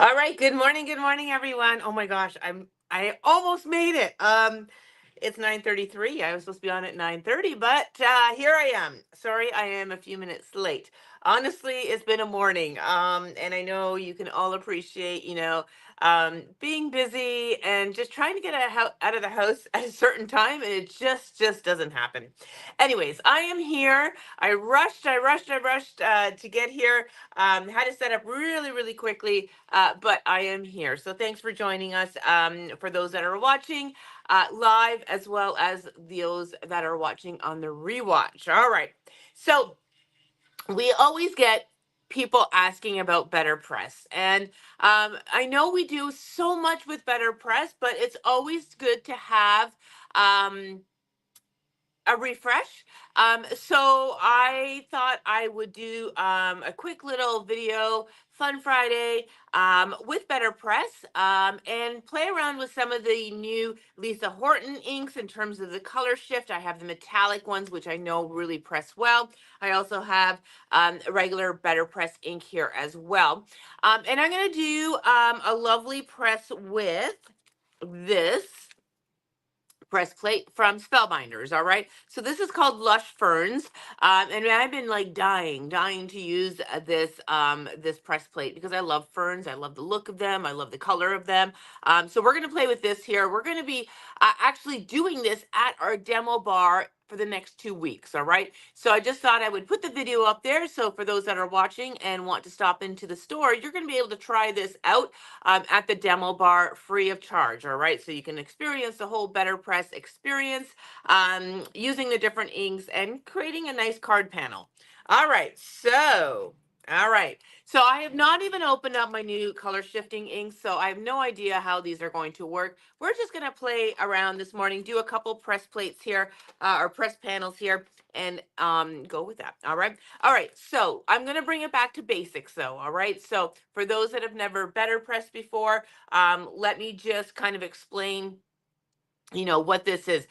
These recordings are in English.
All right. Good morning, everyone. Oh my gosh, I almost made it. It's 9:33. I was supposed to be on at 9:30, but here I am. Sorry, I am a few minutes late. Honestly, it's been a morning. And I know you can all appreciate, being busy and just trying to get out of the house at a certain time, and it just doesn't happen. Anyways, I am here. I rushed to get here. Had to set up really quickly, but I am here. So thanks for joining us. For those that are watching live, as well as those that are watching on the rewatch. All right. So we always get people asking about Better Press, and I know we do so much with Better Press, but it's always good to have. A refresh. So I thought I would do a quick little video, Fun Friday, with Better Press, and play around with some of the new Lisa Horton inks in terms of the color shift. I have the metallic ones, which I know really press well. I also have regular Better Press ink here as well. And I'm going to do a lovely press with this press plate from Spellbinders. All right. So this is called Lush Ferns. And I've been like dying to use this press plate because I love ferns. I love the look of them. I love the color of them. So we're going to play with this here. We're going to be actually doing this at our demo bar for the next 2 weeks. All right. So I just thought I would put the video up there. So for those that are watching and want to stop into the store, you're going to be able to try this out at the demo bar free of charge. All right. So you can experience the whole Better Press experience using the different inks and creating a nice card panel. All right. All right. So I have not even opened up my new color shifting inks, so I have no idea how these are going to work. We're just going to play around this morning, do a couple press plates here, or press panels here, and go with that. All right. All right. So I'm going to bring it back to basics, though. All right. So for those that have never Better Pressed before, let me just kind of explain what this is.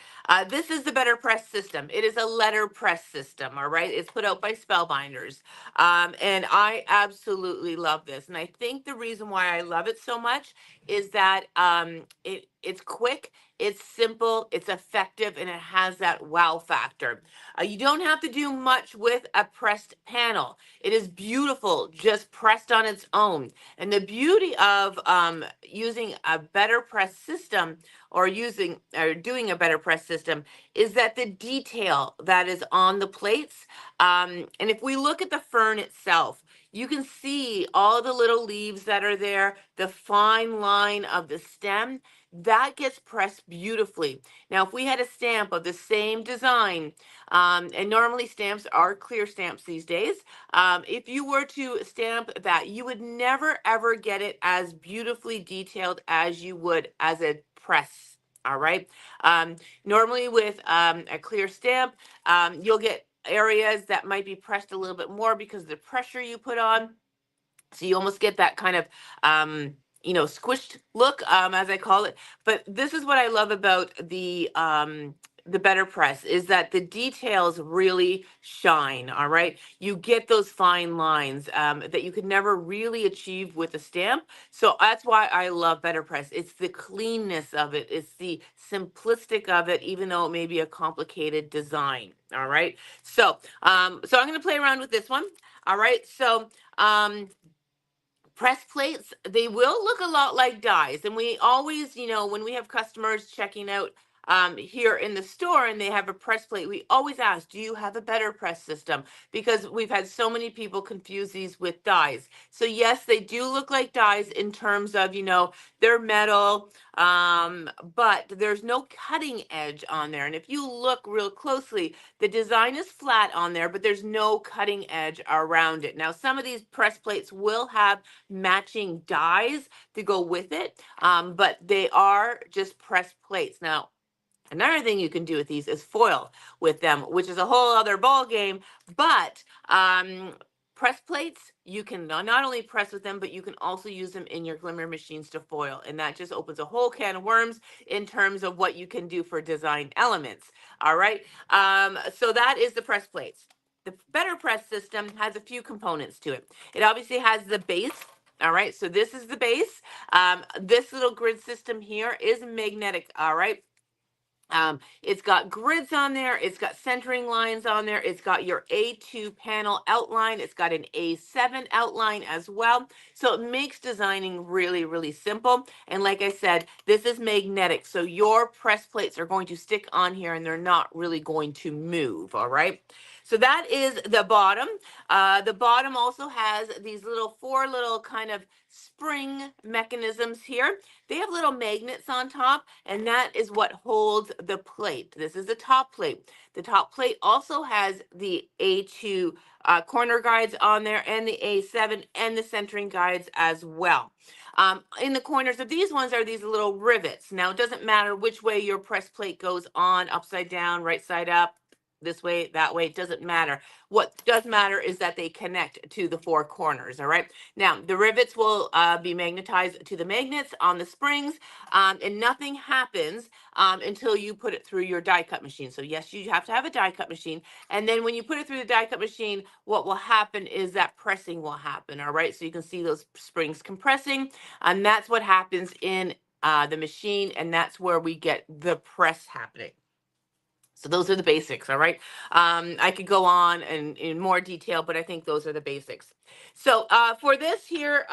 This is the Better Press system. It is a letter press system. All right. It's put out by Spellbinders. And I absolutely love this. And I think the reason why I love it so much is that it's quick, it's simple, it's effective, and it has that wow factor. You don't have to do much with a pressed panel. It is beautiful, just pressed on its own. And the beauty of using a Better Press system, or doing a Better Press system, is that the detail that is on the plates, and if we look at the fern itself, you can see all the little leaves that are there, the fine line of the stem that gets pressed beautifully. Now, if we had a stamp of the same design, and normally stamps are clear stamps these days, if you were to stamp that, you would never ever get it as beautifully detailed as you would as a press. All right. Normally with a clear stamp, you'll get areas that might be pressed a little bit more because of the pressure you put on. So you almost get that kind of squished look, as I call it. But this is what I love about the Better Press, is that the details really shine. All right. You get those fine lines that you could never really achieve with a stamp. So that's why I love Better Press. It's the cleanness of it. It's the simplistic of it, even though it may be a complicated design. All right. So I'm going to play around with this one. All right. So, press plates, they will look a lot like dies. And we always, when we have customers checking out here in the store and they have a press plate, we always ask, do you have a Better Press system? Because we've had so many people confuse these with dies. So yes, they do look like dies in terms of, they're metal, but there's no cutting edge on there. And if you look real closely, the design is flat on there, but there's no cutting edge around it. Now, some of these press plates will have matching dies to go with it, but they are just press plates. Now, another thing you can do with these is foil with them, which is a whole other ball game. But press plates, you can not only press with them, but you can also use them in your glimmer machines to foil. And that just opens a whole can of worms in terms of what you can do for design elements. All right. So that is the press plates. The Better Press system has a few components to it. It obviously has the base All right, so this is the base. This little grid system here is magnetic. All right. It's got grids on there. It's got centering lines on there. It's got your A2 panel outline. It's got an A7 outline as well. So it makes designing really, really simple. And like I said, this is magnetic. So your press plates are going to stick on here and they're not really going to move. All right. So that is the bottom. The bottom also has these four little kind of spring mechanisms here. They have little magnets on top, and that is what holds the plate. This is the top plate. The top plate also has the A2 corner guides on there and the A7 and the centering guides as well. In the corners of these ones are these little rivets. Now, it doesn't matter which way your press plate goes on, upside down, right side up, this way, that way, it doesn't matter. What does matter is that they connect to the four corners, all right? Now, the rivets will be magnetized to the magnets on the springs, and nothing happens until you put it through your die cut machine. So yes, you have to have a die cut machine. And then when you put it through the die cut machine, what will happen is that pressing will happen, all right? So you can see those springs compressing, and that's what happens in the machine, and that's where we get the press happening. So those are the basics, all right? I could go on and in more detail, but I think those are the basics. So for this here,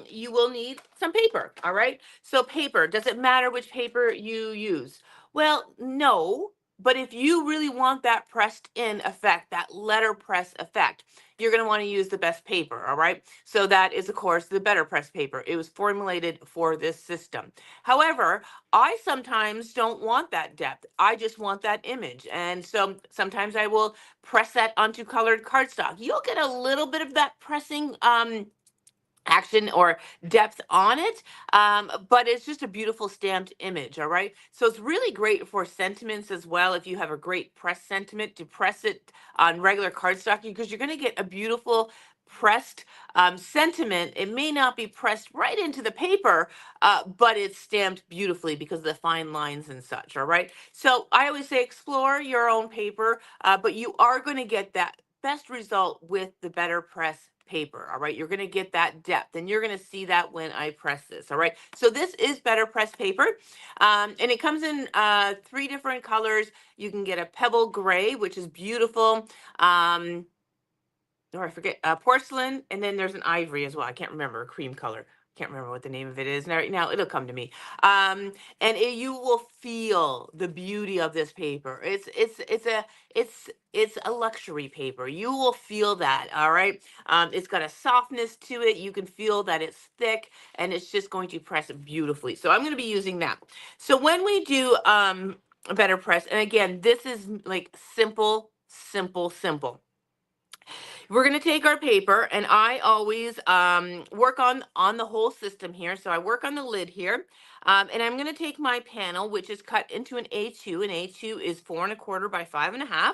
you will need some paper, all right? So paper, does it matter which paper you use? Well, no, but if you really want that pressed in effect, that letterpress effect, you're going to want to use the best paper, all right? So that is, of course, the BetterPress paper. It was formulated for this system. However, I sometimes don't want that depth. I just want that image. And so sometimes I will press that onto colored cardstock. You'll get a little bit of that pressing action or depth on it, but it's just a beautiful stamped image. All right, so it's really great for sentiments as well. If you have a great press sentiment, to press it on regular cardstock, because you're going to get a beautiful pressed sentiment. It may not be pressed right into the paper, but it's stamped beautifully because of the fine lines and such. All right, so I always say explore your own paper, but you are going to get that best result with the BetterPress paper. All right, you're going to get that depth, and you're going to see that when I press this. All right, so this is BetterPress paper, and it comes in 3 different colors. You can get a pebble gray, which is beautiful. Or I forget, porcelain, and then there's an ivory as well. I can't remember, a cream color. Can't remember what the name of it is. Now it'll come to me. You will feel the beauty of this paper. It's a luxury paper. You will feel that. All right. It's got a softness to it. You can feel that it's thick, and it's just going to press beautifully. So I'm going to be using that. So when we do a better press, and again, this is like simple, simple, simple. We're going to take our paper, and I always work on the whole system here. So I work on the lid here, and I'm going to take my panel, which is cut into an A2. An A2 is 4 1/4 by 5 1/2,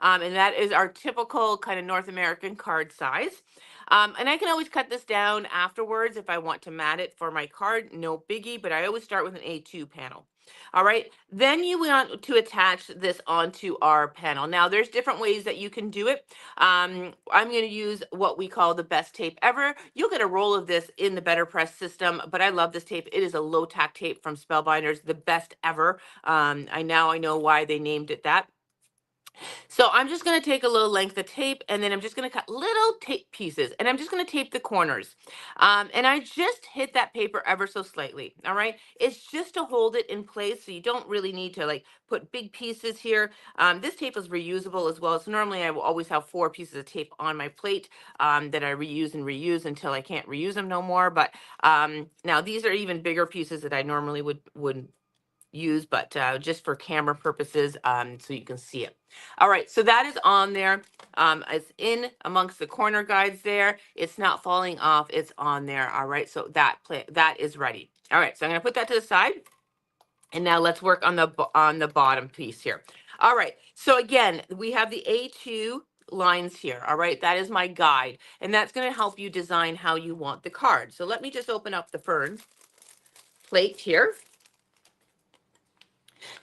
and that is our typical kind of North American card size. And I can always cut this down afterwards if I want to mat it for my card, no biggie, but I always start with an A2 panel. All right, then you want to attach this onto our panel. Now, there's different ways that you can do it. I'm going to use what we call the best tape ever. You'll get a roll of this in the BetterPress system, but I love this tape. It is a low tack tape from Spellbinders, the best ever. I know why they named it that. So I'm just going to take a little length of tape, and then I'm just going to cut little tape pieces, and I'm just going to tape the corners. And I just hit that paper ever so slightly. All right. It's just to hold it in place. So you don't really need to like put big pieces here. This tape is reusable as well. So normally I will always have 4 pieces of tape on my plate that I reuse and reuse until I can't reuse them no more. But now these are even bigger pieces that I normally would use, but just for camera purposes, so you can see it. All right, so that is on there. It's in amongst the corner guides there. It's not falling off. It's on there. All right, so that is ready. All right, so I'm going to put that to the side, and now let's work on the bottom piece here. All right, so again, we have the A2 lines here. All right, that is my guide, and that's going to help you design how you want the card. So let me just open up the fern plate here.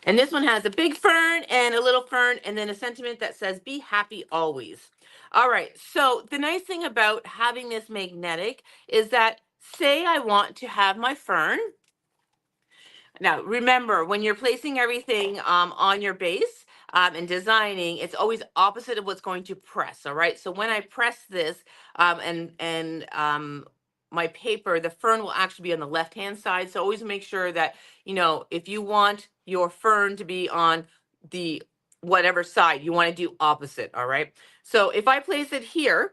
And this one has a big fern and a little fern, and then a sentiment that says, be happy always. All right, so the nice thing about having this magnetic is that say I want to have my fern. Now, remember, when you're placing everything on your base and designing, it's always opposite of what's going to press. All right. So when I press this and my paper, the fern will actually be on the left hand side. So always make sure that, if you want your fern to be on the whatever side, you want to do opposite. All right. So if I place it here,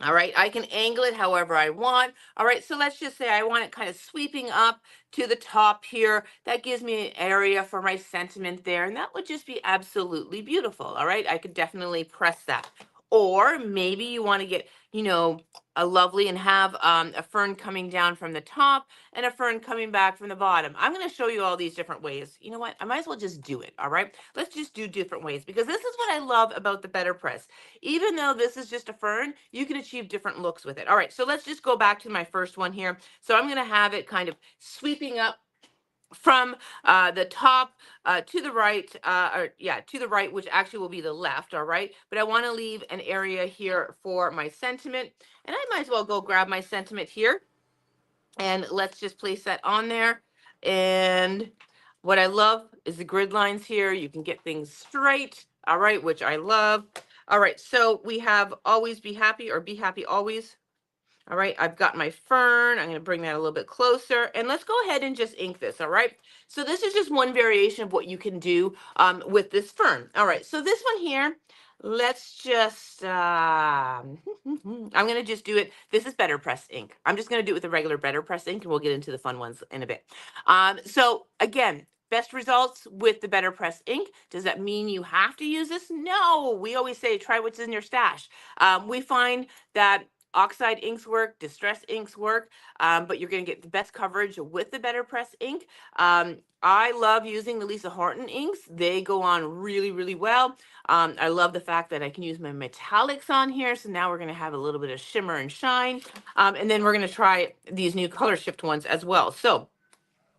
all right, I can angle it however I want. All right, so let's just say I want it kind of sweeping up to the top here. That gives me an area for my sentiment there, and that would just be absolutely beautiful. All right, I could definitely press that. Or maybe you want to get, a lovely and have a fern coming down from the top and a fern coming back from the bottom. I'm going to show you all these different ways. You know what? I might as well just do it. All right, let's just do different ways because this is what I love about the BetterPress. Even though this is just a fern, you can achieve different looks with it. All right, so let's just go back to my first one here. So I'm going to have it kind of sweeping up from the top to the right, to the right, which actually will be the left, all right? But I want to leave an area here for my sentiment, and I might as well go grab my sentiment here, and let's just place that on there. And what I love is the grid lines here. You can get things straight, all right, which I love. All right, so we have always be happy or be happy always. All right, I've got my fern. I'm going to bring that a little bit closer, and let's go ahead and just ink this. All right, so this is just one variation of what you can do with this fern. All right, so this one here, let's just I'm going to just do it. This is BetterPress ink. I'm just going to do it with the regular BetterPress ink, and we'll get into the fun ones in a bit. So again, best results with the BetterPress ink. Does that mean you have to use this? No, we always say try what's in your stash. We find that oxide inks work, distress inks work, but you're going to get the best coverage with the BetterPress ink. I love using the Lisa Horton inks. They go on really, really well. I love the fact that I can use my metallics on here. So now we're going to have a little bit of shimmer and shine. And then we're going to try these new color shift ones as well.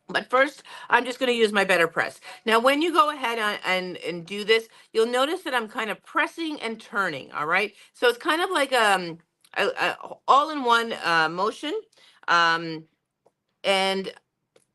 But first, I'm just going to use my BetterPress. Now, when you go ahead and do this, you'll notice that I'm kind of pressing and turning, all right? So it's kind of like a all-in-one motion. And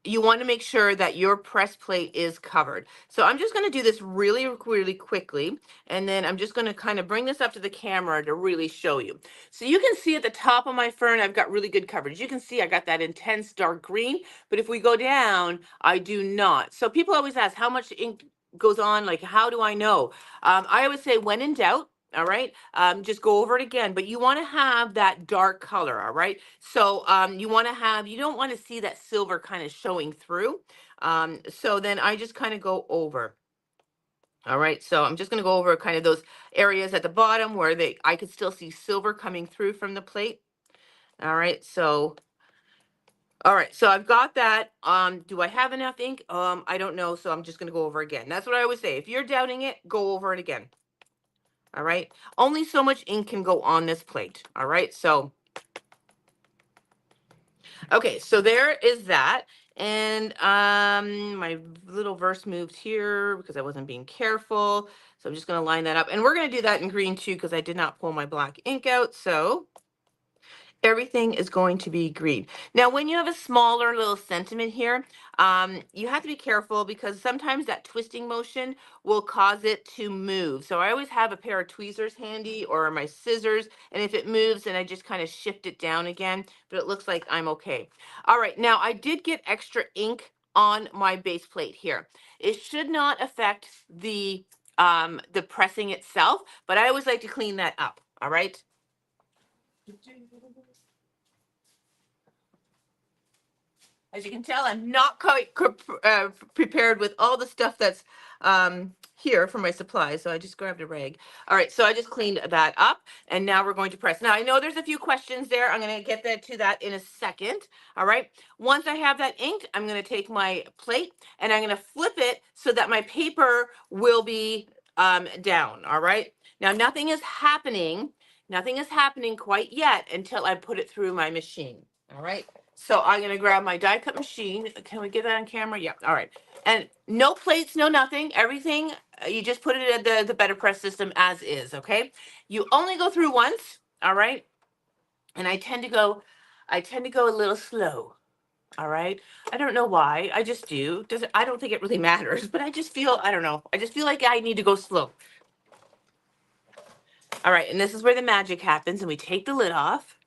you want to make sure that your press plate is covered. So I'm just going to do this really, really quickly. And then I'm just going to kind of bring this up to the camera to really show you. So you can see at the top of my fern, I've got really good coverage. You can see I got that intense dark green, but if we go down, I do not. So people always ask how much ink goes on, like, how do I know? I always say when in doubt, all right, just go over it again, but you want to have that dark color, all right? So you want to have, you don't want to see that silver kind of showing through. So then I just kind of go over. All right, so I'm just going to go over kind of those areas at the bottom where I could still see silver coming through from the plate. All right, so I've got that. Do I have enough ink? I don't know, so I'm just going to go over again. That's what I always say. If you're doubting it, go over it again. All right, only so much ink can go on this plate. All right, so okay, so there is that. And my little verse moved here because I wasn't being careful. So I'm just going to line that up. And we're going to do that in green too because I did not pull my black ink out. So everything is going to be green. Now, when you have a smaller little sentiment here, you have to be careful because sometimes that twisting motion will cause it to move. So I always have a pair of tweezers handy or my scissors, and if it moves, then I just kind of shift it down again, but it looks like I'm okay. All right, now I did get extra ink on my base plate here. It should not affect the pressing itself, but I always like to clean that up, all right? As you can tell, I'm not quite prepared with all the stuff that's here for my supplies. So I just grabbed a rag. All right, so I just cleaned that up, and now we're going to press. Now, I know there's a few questions there. I'm going to get to that in a second. All right, once I have that inked, I'm going to take my plate, and I'm going to flip it so that my paper will be down. All right, now nothing is happening. Nothing is happening quite yet until I put it through my machine. All right. So I'm going to grab my die cut machine. Can we get that on camera? Yeah. All right. And no plates, no nothing. Everything, you just put it in the BetterPress system as is, okay? You only go through once, all right? And I tend to go I tend to go a little slow. All right. I don't know why. I just do. I don't think it really matters, but I just feel, I don't know. I just feel like I need to go slow. All right. And this is where the magic happens. And we take the lid off.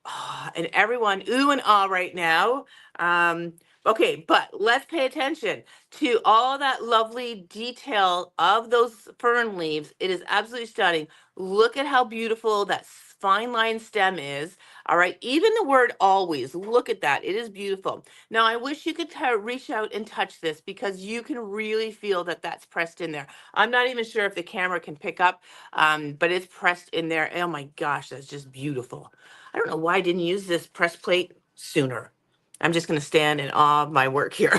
Ah, and everyone ooh and ah right now. Um, okay, but let's pay attention to all that lovely detail of those fern leaves. It is absolutely stunning. Look at how beautiful that fine line stem is. All right, even the word always, look at that. It is beautiful. Now, I wish you could reach out and touch this because you can really feel that that's pressed in there. I'm not even sure if the camera can pick up, but it's pressed in there. Oh my gosh, that's just beautiful. I don't know why I didn't use this press plate sooner. I'm just going to stand in awe of my work here.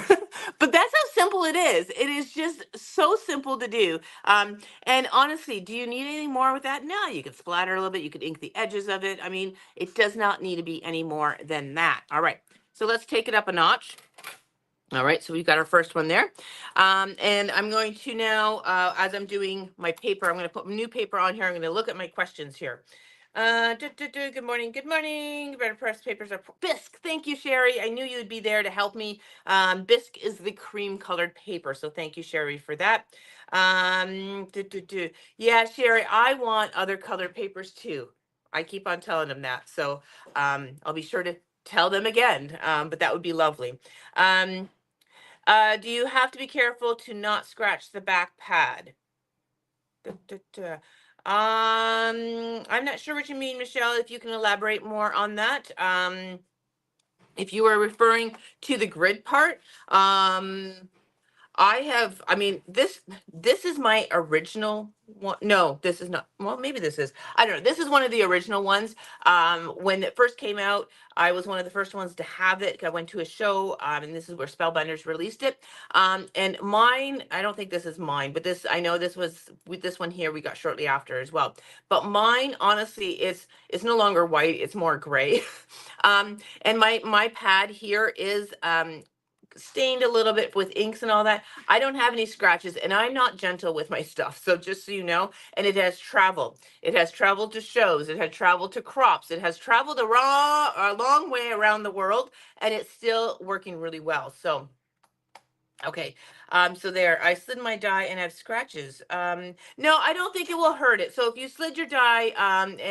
But that's how simple it is. It is just so simple to do. And honestly, do you need anything more with that? No, you can splatter a little bit. You could ink the edges of it. I mean, it does not need to be any more than that. All right. So let's take it up a notch. All right, so we've got our first one there. And I'm going to now, as I'm doing my paper, I'm going to put new paper on here. I'm going to look at my questions here. Good morning. Good morning. BetterPress papers are bisque. Thank you, Sherry. I knew you would be there to help me. Bisque is the cream colored paper. So thank you, Sherry, for that. Yeah, Sherry, I want other colored papers too. I keep on telling them that. So I'll be sure to tell them again. But that would be lovely. Do you have to be careful to not scratch the back pad? Da, da, da. I'm not sure what you mean, Michelle, if you can elaborate more on that. If you are referring to the grid part, I mean, this is my original one. No, this is not. Well, maybe this is. I don't know. This is one of the original ones. When it first came out, I was one of the first ones to have it. I went to a show, and this is where Spellbinders released it. And mine, I don't think this is mine, but this, I know this was with this one here we got shortly after as well. But mine, honestly, it's no longer white, it's more gray. And my pad here is stained a little bit with inks and all that. I don't have any scratches and I'm not gentle with my stuff. So just so you know, and it has traveled. It has traveled to shows. It has traveled to crops. It has traveled a long way around the world and it's still working really well. So okay, so there, I slid my die and have scratches. No, I don't think it will hurt it. So if you slid your die,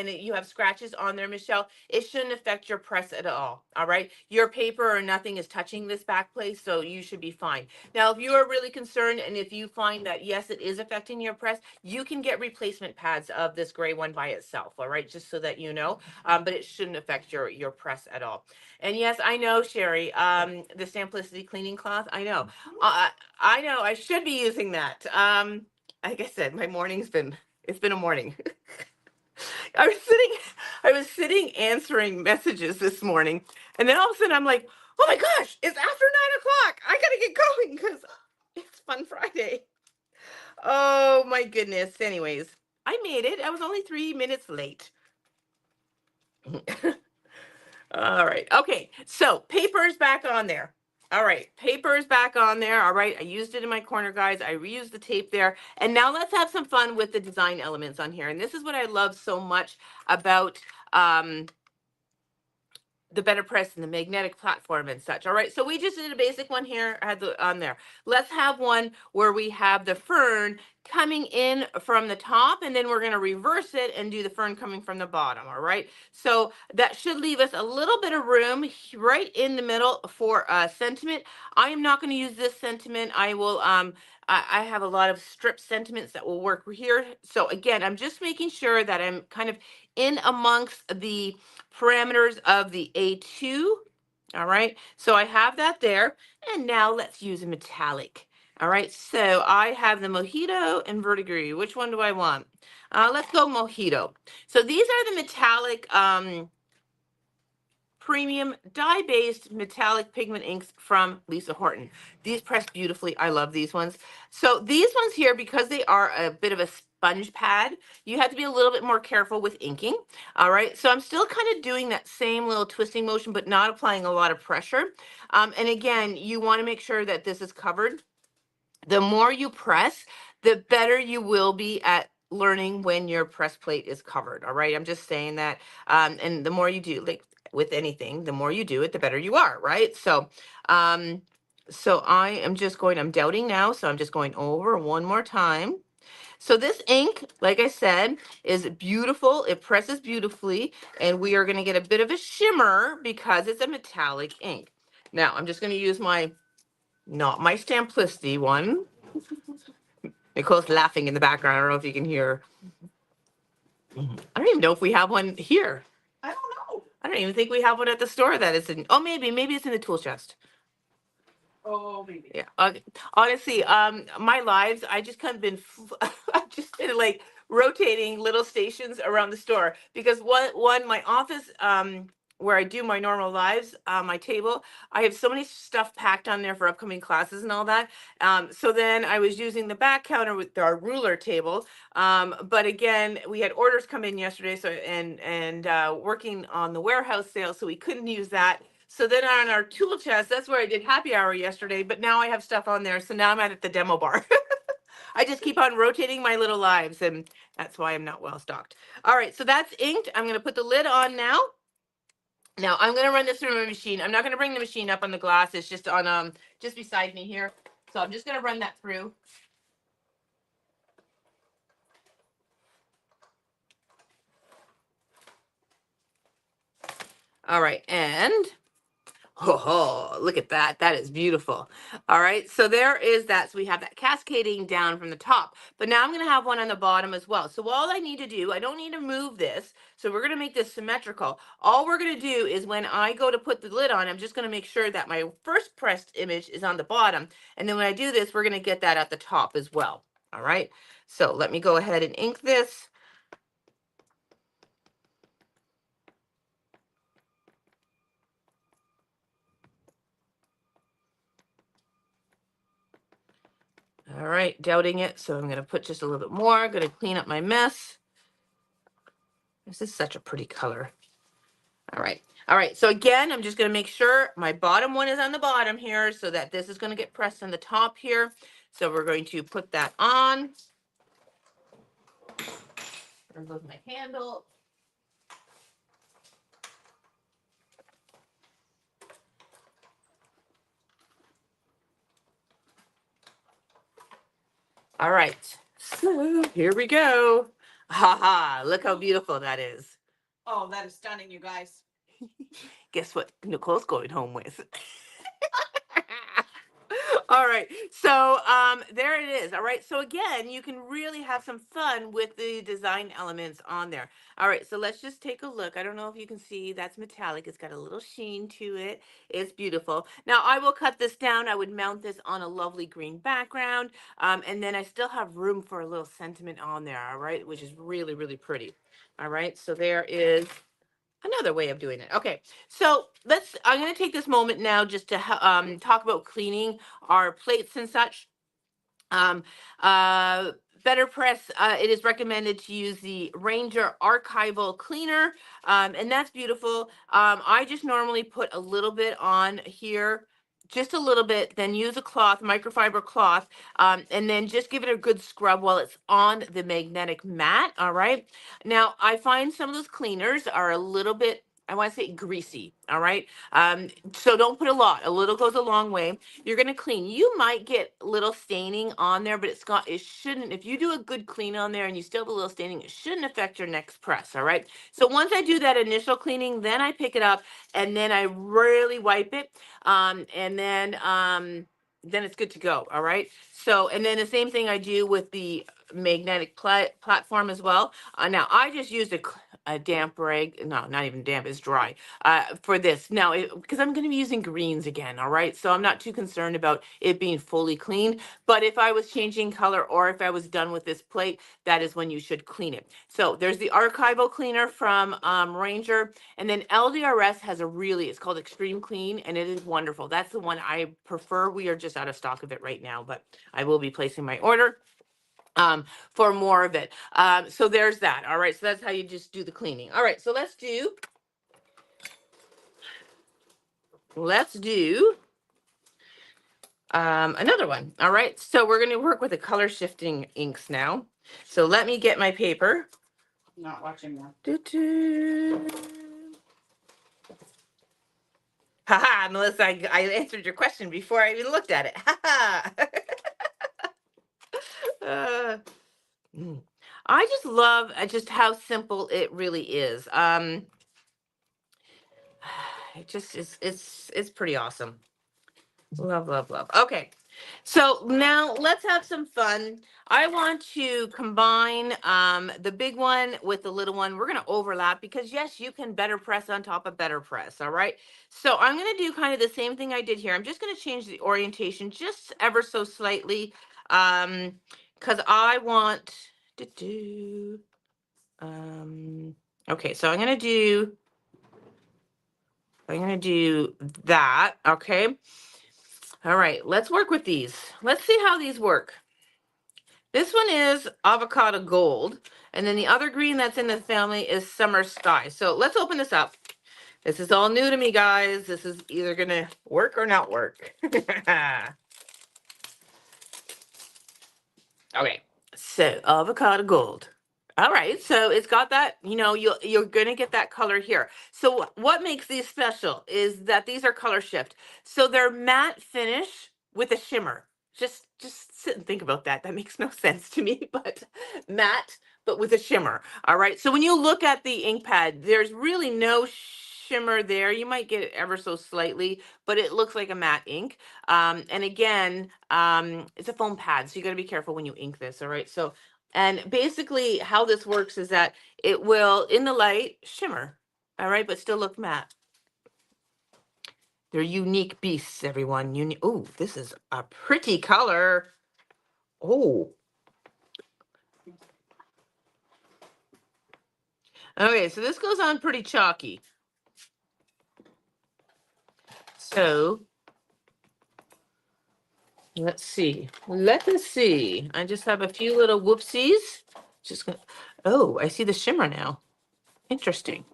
you have scratches on there, Michelle, it shouldn't affect your press at all. All right, your paper or nothing is touching this back plate, so you should be fine. Now, if you are really concerned and if you find that yes, it is affecting your press, you can get replacement pads of this gray one by itself. All right, just so that you know, but it shouldn't affect your press at all. And yes, I know, Sherry, the Simplicity cleaning cloth. I know. I know I should be using that. Like I said, my morning's been it's been a morning. I was sitting I was sitting answering messages this morning, and then all of a sudden I'm like, oh my gosh, it's after 9 o'clock. I gotta get going because it's Fun Friday. Oh my goodness. Anyways, I made it. I was only 3 minutes late. All right. Okay. So paper is back on there. All right. Paper is back on there. All right. I used it in my corner, guys. I reused the tape there. And now let's have some fun with the design elements on here. And this is what I love so much about the BetterPress and the magnetic platform and such. All right, so we just did a basic one here. I had the on there. Let's have one where we have the fern coming in from the top, and then we're going to reverse it and do the fern coming from the bottom. All right, so that should leave us a little bit of room right in the middle for a sentiment. I am not going to use this sentiment. I will I have a lot of strip sentiments that will work here. So again, I'm just making sure that I'm kind of in amongst the parameters of the A2. All right, so I have that there. And now let's use a metallic. All right, so I have the Mojito and Verdigris. Which one do I want? Let's go Mojito. So these are the metallic premium dye-based metallic pigment inks from Lisa Horton. These press beautifully. I love these ones. So these ones here, because they are a bit of a sponge pad, you have to be a little bit more careful with inking. All right, so I'm still kind of doing that same little twisting motion, but not applying a lot of pressure. And again, you want to make sure that this is covered. The more you press, the better you will be at learning when your press plate is covered. All right, I'm just saying that. And the more you do, like with anything, the more you do it, the better you are, right? So, so I'm doubting now. So I'm just going over one more time. So this ink, like I said, is beautiful. It presses beautifully, and we are going to get a bit of a shimmer because it's a metallic ink. Now, I'm just going to use not my Stamplicity one. Nicole's laughing in the background. I don't know if you can hear. I don't even know if we have one here. I don't know. I don't even think we have one at the store that is in. Oh, maybe it's in the tool chest. Oh, maybe. Yeah. Honestly, my lives, I just kind of been, I've just been like rotating little stations around the store because my office, where I do my normal lives, my table, I have so many stuff packed on there for upcoming classes and all that. So then I was using the back counter with our ruler table. But again, we had orders come in yesterday, so and working on the warehouse sale, so we couldn't use that. So then on our tool chest, that's where I did happy hour yesterday, but now I have stuff on there. So now I'm at the demo bar. I just keep on rotating my little lives, and that's why I'm not well stocked. All right, so that's inked. I'm going to put the lid on now. Now I'm going to run this through my machine. I'm not going to bring the machine up on the glass. It's just on just beside me here. So I'm just going to run that through. All right, and oh, look at that. That is beautiful. All right, so there is that. So we have that cascading down from the top. But now I'm going to have one on the bottom as well. So all I need to do, I don't need to move this. So we're going to make this symmetrical. All we're going to do is when I go to put the lid on, I'm just going to make sure that my first pressed image is on the bottom. And then when I do this, we're going to get that at the top as well. All right, so let me go ahead and ink this. All right, doubting it. So I'm going to put just a little bit more. I'm going to clean up my mess. This is such a pretty color. All right. All right. So again, I'm just going to make sure my bottom one is on the bottom here so that this is going to get pressed on the top here. So we're going to put that on. There goes my handle. All right. So here we go. Ha! Look how beautiful that is. Oh, that is stunning, you guys. Guess what Nicole's going home with? All right. So there it is. All right. So again, you can really have some fun with the design elements on there. All right. So let's just take a look. I don't know if you can see that's metallic. It's got a little sheen to it. It's beautiful. Now I will cut this down. I would mount this on a lovely green background. And then I still have room for a little sentiment on there. All right. Which is really, really pretty. All right. So there is another way of doing it. Okay, so I'm going to take this moment now just to talk about cleaning our plates and such. Um, uh, BetterPress, it is recommended to use the Ranger Archival Cleaner, and that's beautiful. I just normally put a little bit on here, just a little bit, then use a cloth, microfiber cloth, and then just give it a good scrub while it's on the magnetic mat, all right? Now, I find some of those cleaners are a little bit, I want to say greasy, all right? So don't put a lot. A little goes a long way. You're going to clean. You might get a little staining on there, but it shouldn't. If you do a good clean on there and you still have a little staining, it shouldn't affect your next press, all right? So once I do that initial cleaning, then I pick it up and then I really wipe it. And then it's good to go, all right? So, and then the same thing I do with the magnetic platform as well. Now, I just used a damp rag. No, not even damp, it's dry for this. Now, because I'm going to be using greens again, all right? So I'm not too concerned about it being fully cleaned. But if I was changing color or if I was done with this plate, that is when you should clean it. So there's the archival cleaner from Ranger. And then LDRS has it's called Extreme Clean, and it is wonderful. That's the one I prefer. We are just out of stock of it right now, but I will be placing my order for more of it. So there's that. All right. So that's how you just do the cleaning. All right. So let's do another one. All right. So we're going to work with the color shifting inks now. So let me get my paper. Not watching that. Haha, Melissa, I answered your question before I even looked at it. Haha. uh, mm. I just love just how simple it really is. It just is it's pretty awesome. Love, love, love. Okay. So now let's have some fun. I want to combine the big one with the little one. We're going to overlap because yes, you can better press on top of better press. All right. So I'm going to do kind of the same thing I did here. I'm just going to change the orientation just ever so slightly. Because I want to do, okay. So I'm going to do that. Okay. All right, let's work with these. Let's see how these work. This one is avocado gold, and then the other green that's in the family is summer sky. So let's open this up. This is all new to me, guys. This is either gonna work or not work. Okay, so avocado gold. All right, so it's got that, you're gonna get that color here. So what makes these special is that these are color shift. So they're matte finish with a shimmer. Just sit and think about that. That makes no sense to me, but matte, but with a shimmer. All right. So when you look at the ink pad, there's really no shimmer there. You might get it ever so slightly, but it looks like a matte ink. And again, it's a foam pad, so you got to be careful when you ink this. All right. So, and basically how this works is that it will, in the light, shimmer. All right, but still look matte. They're unique beasts, everyone. Oh, this is a pretty color. Oh. Okay, so this goes on pretty chalky. So let's see. Let us see. I just have a few little whoopsies. Just gonna, oh, I see the shimmer now. Interesting.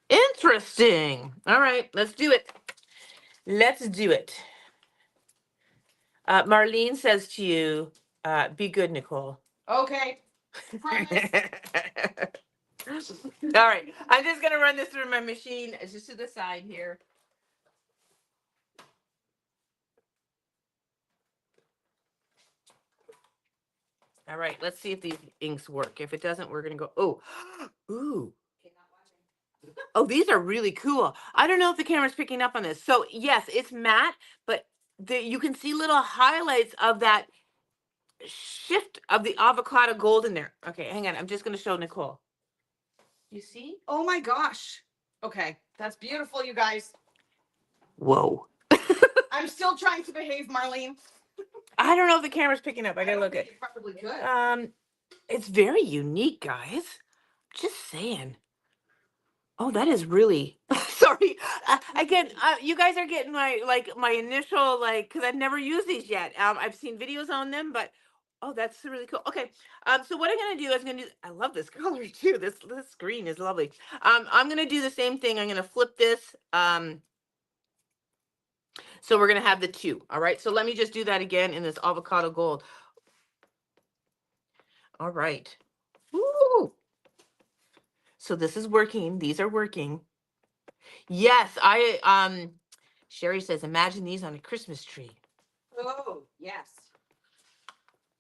Interesting. All right, let's do it. Let's do it. Marlene says to you, be good, Nicole. Okay. Promise. All right, I'm just gonna run this through my machine. It's just to the side here. All right, let's see if these inks work. If it doesn't, we're gonna go, oh, ooh. Oh, these are really cool. I don't know if the camera's picking up on this. So yes, it's matte, but you can see little highlights of that shift of the avocado gold in there. Okay, hang on. I'm just gonna show Nicole. You see? Oh my gosh. Okay, that's beautiful, you guys. Whoa. I'm still trying to behave, Marlene. I don't know if the camera's picking up. I gotta look at. You probably could. It's very unique, guys. Just saying. Oh, that is really sorry. Again, you guys are getting my initial because I've never used these yet. I've seen videos on them, but oh, that's really cool. Okay, so what I'm gonna do is I love this color too. This green is lovely. I'm gonna do the same thing. I'm gonna flip this. So we're gonna have the two. All right. So let me just do that again in this avocado gold. All right. Woo! So this is working. These are working. Yes, Sherry says, imagine these on a Christmas tree. Oh, yes.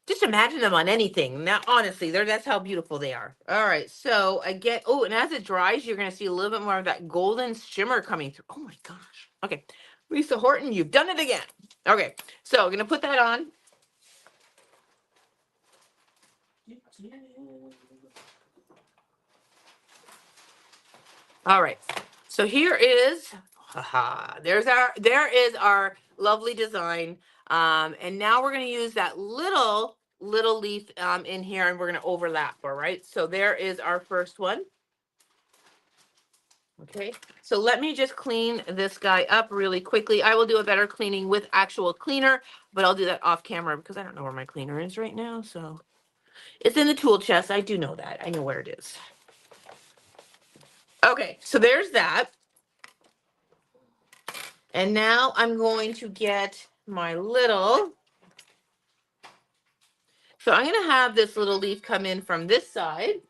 Just imagine them on anything. Now, honestly, that's how beautiful they are. All right, so again, oh, and as it dries, you're gonna see a little bit more of that golden shimmer coming through. Oh my gosh. Okay, Lisa Horton, you've done it again. Okay, so I'm gonna put that on. All right. So here is, haha, there is our lovely design. And now we're going to use that little leaf in here, and we're going to overlap. All right. So there is our first one. Okay. So let me just clean this guy up really quickly. I will do a better cleaning with actual cleaner, but I'll do that off camera because I don't know where my cleaner is right now. So it's in the tool chest. I do know that. I know where it is. Okay. So there's that. And now I'm going to get my little, so I'm going to have this little leaf come in from this side.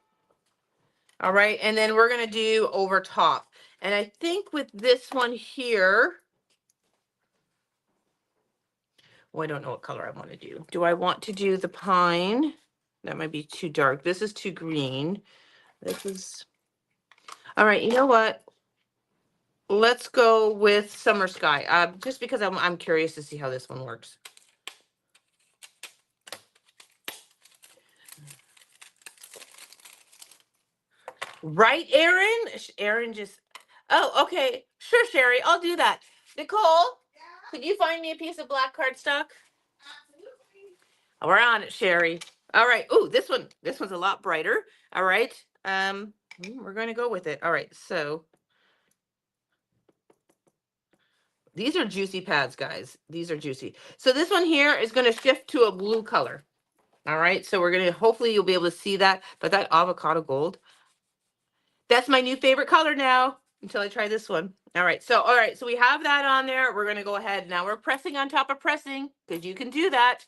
All right. And then we're going to do over top. And I think with this one here, Oh, I don't know what color I want to do. Do I want to do the pine? That might be too dark. This is too green. This is, all right, you know what? Let's go with summer sky. Just because I'm curious to see how this one works. Right, Aaron? Aaron just, oh, okay. Sure, Sherry, I'll do that. Nicole, could you find me a piece of black cardstock? We're on it, Sherry. All right. Ooh, this one's a lot brighter. All right. We're going to go with it. All right. So these are juicy pads, guys. These are juicy. So this one here is going to shift to a blue color. All right. So we're going to, hopefully you'll be able to see that, but that avocado gold, that's my new favorite color now until I try this one. All right. So we have that on there. We're going to go ahead. Now we're pressing on top of pressing because you can do that.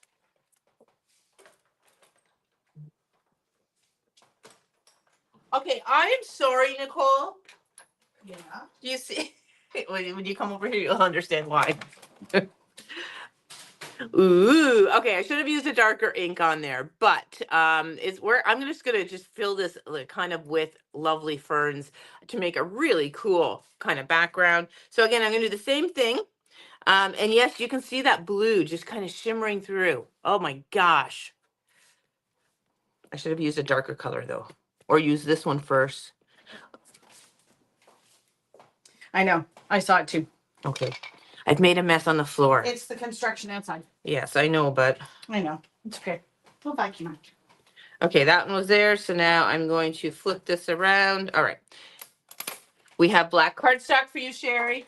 Okay. I am sorry, Nicole. Yeah. Do you see? When you come over here, you'll understand why. Ooh, okay. I should have used a darker ink on there, but it's where I'm just gonna just fill this like, kind of with lovely ferns to make a really cool kind of background. So again, I'm gonna do the same thing. And yes, you can see that blue just kind of shimmering through. Oh my gosh. I should have used a darker color though, or use this one first. I know. I saw it too. Okay. I've made a mess on the floor. It's the construction outside. Yes, I know, but I know. It's okay. We'll vacuum it. okay, that one was there. So now I'm going to flip this around. All right. We have black cardstock for you, Sherry.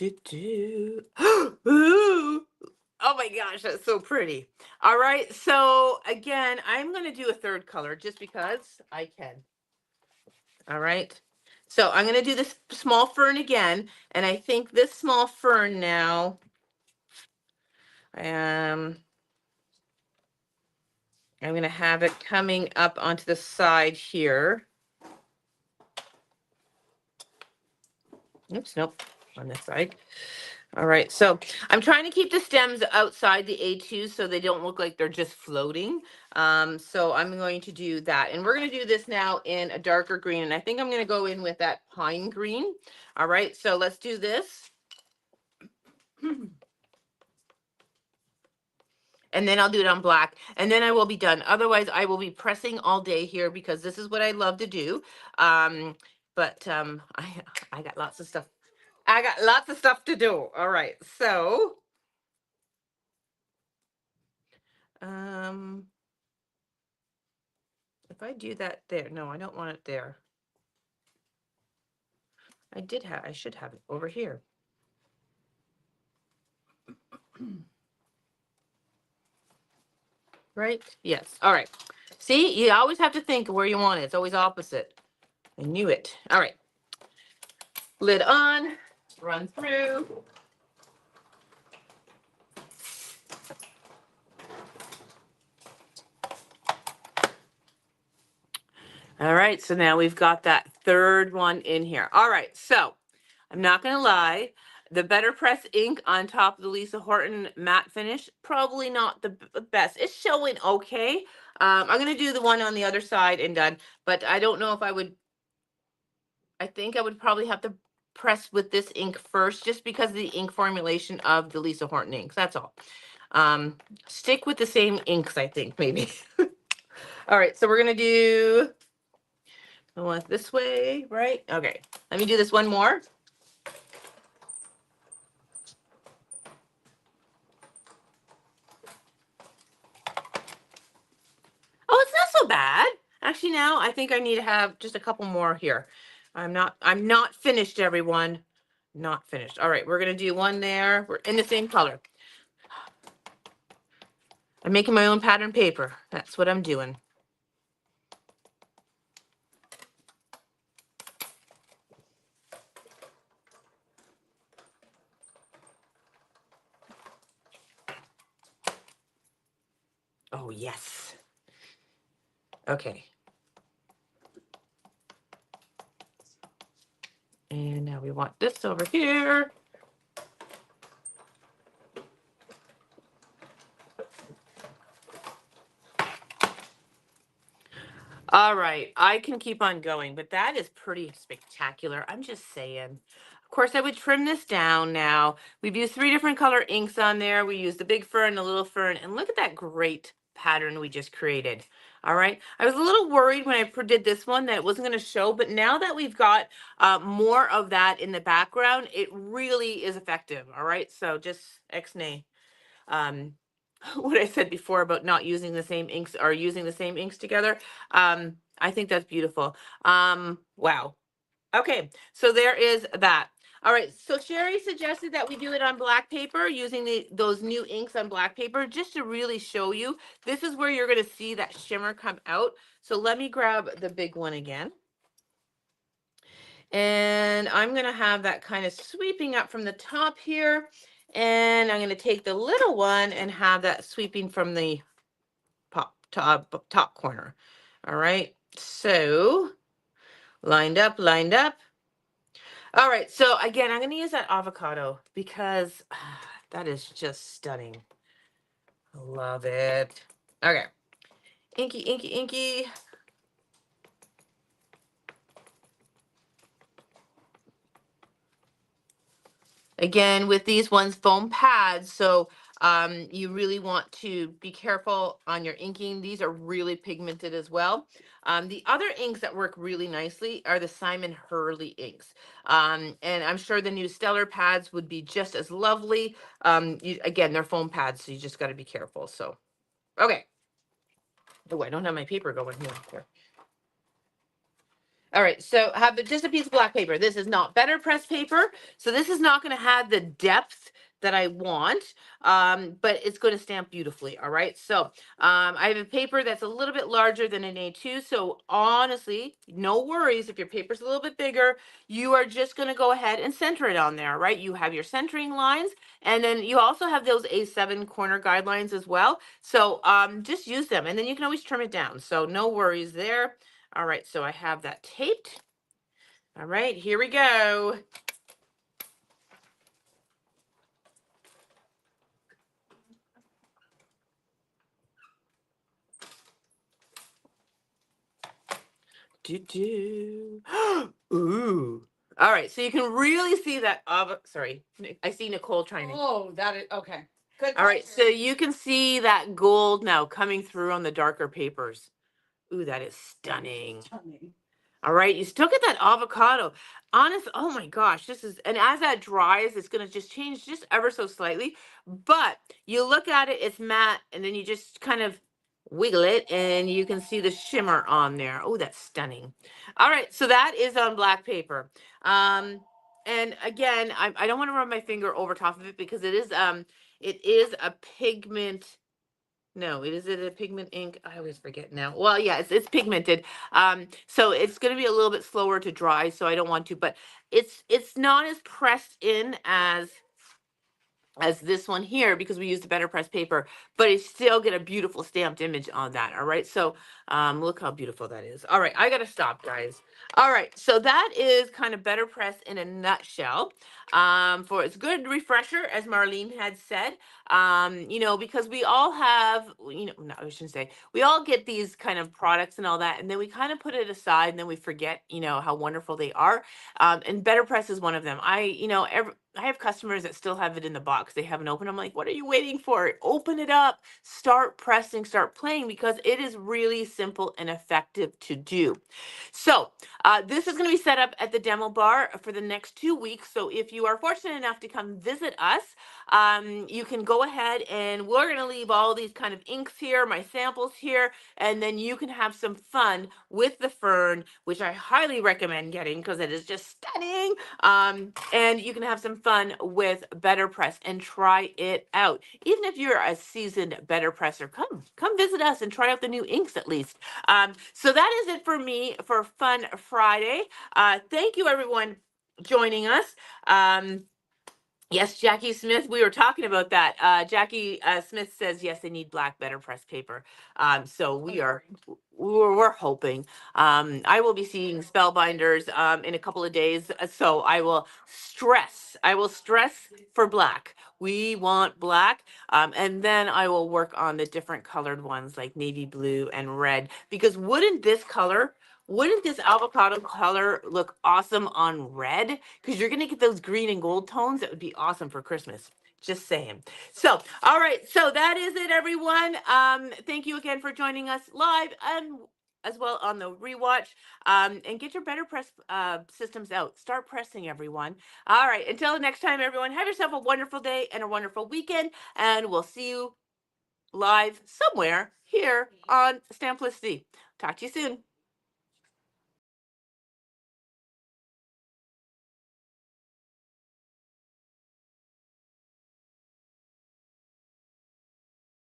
Ooh. Oh my gosh, that's so pretty. All right, so again, I'm going to do a third color just because I can. All right. So I'm going to do this small fern again, and I think this small fern now, I'm going to have it coming up onto the side here. Oops, nope, on this side. All right, so I'm trying to keep the stems outside the A2 so they don't look like they're just floating. So I'm going to do that. And we're going to do this now in a darker green. And I think I'm going to go in with that pine green. All right, so let's do this. And then I'll do it on black. And then I will be done. Otherwise, I will be pressing all day here because this is what I love to do. I got lots of stuff. I got lots of stuff to do. All right, so if I do that there, no, I don't want it there. I should have it over here. Right? Yes. All right. See, you always have to think where you want it. It's always opposite. I knew it. All right. Lid on, run through. All right, so now we've got that third one in here. All right, so I'm not gonna lie, the BetterPress ink on top of the Lisa Horton matte finish, probably not the best. It's showing okay. I'm gonna do the one on the other side and done, but I don't know if I think I would probably have to press with this ink first, just because of the ink formulation of the Lisa Horton inks. That's all. Stick with the same inks, I think, maybe. All right, so we're gonna do. I want this way, right? Okay, let me do this one more. Oh, it's not so bad. Actually, now I think I need to have just a couple more here. I'm not finished, everyone. Not finished. All right, we're gonna do one there. We're in the same color. I'm making my own pattern paper. That's what I'm doing. Oh, yes. Okay. And now we want this over here. All right, I can keep on going, but that is pretty spectacular. I'm just saying. Of course, I would trim this down now. We've used three different color inks on there. We used the big fern, the little fern, and look at that great pattern we just created. All right, I was a little worried when I did this one that it wasn't going to show, but now that we've got more of that in the background, it really is effective. All right, so just X-nay. Um, what I said before about not using the same inks or using the same inks together. I think that's beautiful. Wow. Okay, so there is that. All right, so Sherry suggested that we do it on black paper using those new inks on black paper just to really show you. This is where you're going to see that shimmer come out. So let me grab the big one again. And I'm going to have that kind of sweeping up from the top here. And I'm going to take the little one and have that sweeping from the top corner. All right, so lined up, lined up. All right, so again, I'm going to use that avocado because that is just stunning. Love it. Okay, inky, inky, inky. Again, with these ones, foam pads, so you really want to be careful on your inking. These are really pigmented as well. The other inks that work really nicely are the Simon Hurley inks. And I'm sure the new Stellar pads would be just as lovely. Again, they're foam pads, so you just got to be careful. So, okay. Oh, I don't have my paper going here. All right, so I have just a piece of black paper. This is not BetterPress paper, so this is not going to have the depth that I want, but it's going to stamp beautifully. All right, so I have a paper that's a little bit larger than an A2, so honestly, no worries if your paper's a little bit bigger. You are just going to go ahead and center it on there, right? You have your centering lines, and then you also have those A7 corner guidelines as well. So just use them, and then you can always trim it down. So no worries there. All right, so I have that taped. All right, here we go. Do. Ooh. All right, so you can really see that. Sorry, I see Nicole trying to. Oh, that is okay. Good. All right, so you can see that gold now coming through on the darker papers. Ooh, that is stunning. Stunning. All right, you still get that avocado. Honest, oh my gosh, this is, and as that dries, it's gonna just change just ever so slightly. But you look at it, it's matte, and then you just kind of wiggle it, and you can see the shimmer on there. Oh, that's stunning. All right, so that is on black paper. And again, I don't want to run my finger over top of it because it is a pigment. No, is it a pigment ink? I always forget now. Well, yeah, it's pigmented. So it's going to be a little bit slower to dry, so I don't want to, but it's not as pressed in as this one here because we used a BetterPress paper, but you still get a beautiful stamped image on that. All right, so look how beautiful that is. All right, I gotta stop, guys. All right, so that is kind of BetterPress in a nutshell. For its good refresher, as Marlene had said, because we all have, no, I shouldn't say, we all get these kind of products and all that, and then we kind of put it aside, and then we forget, how wonderful they are. And BetterPress is one of them. I have customers that still have it in the box. They haven't opened. I'm like, what are you waiting for? Open it up, start pressing, start playing because it is really simple and effective to do. So this is going to be set up at the demo bar for the next 2 weeks. So if you are fortunate enough to come visit us, you can go ahead and we're going to leave all these kind of inks here, my samples here, and then you can have some fun with the fern, which I highly recommend getting because it is just stunning. And you can have some fun with BetterPress and try it out. Even if you're a seasoned BetterPresser, come visit us and try out the new inks at least. So that is it for me for Fun Friday. Thank you everyone joining us. Yes, Jackie Smith. We were talking about that. Jackie Smith says yes, they need black better press paper. So we are we're hoping. I will be seeing spellbinders in a couple of days, so I will stress. I will stress for black. We want black, and then I will work on the different colored ones like navy blue and red. Because wouldn't this avocado color look awesome on red? Because you're going to get those green and gold tones. That would be awesome for Christmas. Just saying. So, all right. So that is it, everyone. Thank you again for joining us live and as well on the rewatch. And get your better press systems out. Start pressing, everyone. All right. Until next time, everyone, have yourself a wonderful day and a wonderful weekend. And we'll see you live somewhere here on Stamplicity. Talk to you soon.